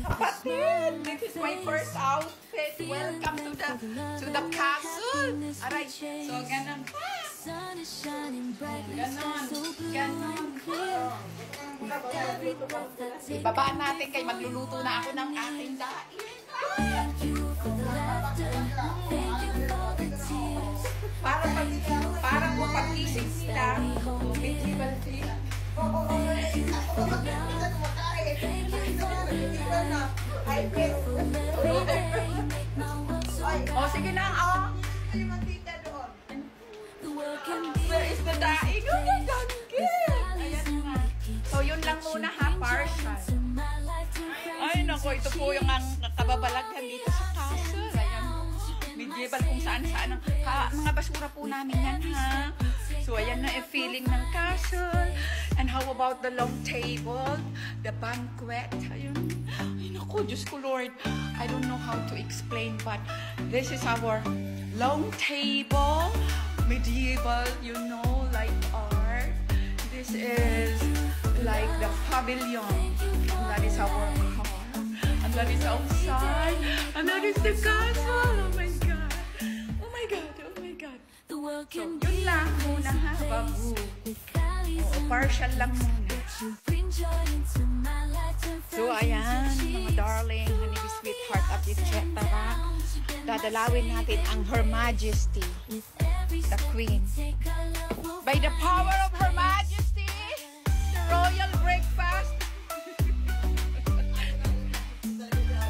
Kapatid, this is my first outfit. Welcome to the castle. Alright, so ganon pa. Ganon. Ibaba natin kay magluluto na ako ng aking daing. Para po pag-isip sila, medieval sila. Oh, sige na, oh. Where is the daing? Oh my God, ayan nga. So, yun lang muna ha, partial. Ay, naku, ito po yung kababalaghan dito sa castle. Ayan, medieval kung saan-saan. Mga basura po namin yan, ha? So, ayan na, feeling ng castle. And how about the long table? The banquet? Ayun. Ay, naku, Diyos ko, Lord. I don't know how to explain, but this is our long table. Medieval, you know, like art. This is like the pavilion. And that is our car. And that is outside. And that is the castle. Oh my God. Oh my God. Oh my God. So, yun lang muna ha, babu. Oo, partial lang muna. So, ayan, mga darling, honey, sweetheart, at etc. Dadalawin natin ang Her Majesty, the Queen. By the power of Her Majesty, the royal breakfast.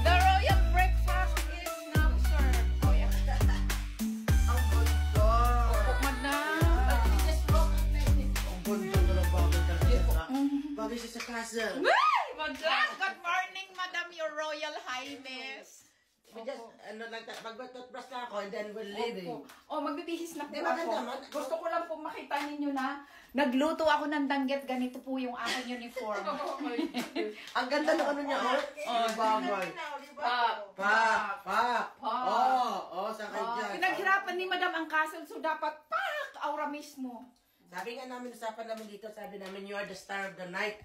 The royal breakfast is now served. Oh, yeah. Oh my God. Madam. Bagay siya sa castle. Madam, good morning, Madam, Your Royal Highness. Mag-toothbrush na ako and then we'll leave. Oh, magbibihis na po ako. Gusto ko lang po makita ninyo na nagluto ako ng danggit. Ganito po yung aking uniform. Ang ganda ng ano niya, oh. Oh, bagay. Oh, saan kayo dyan? Pinaghirapan ni Madam ang castle, so dapat aura mismo. Sabi nga namin, usapan namin dito, sabi namin, you are the star of the night.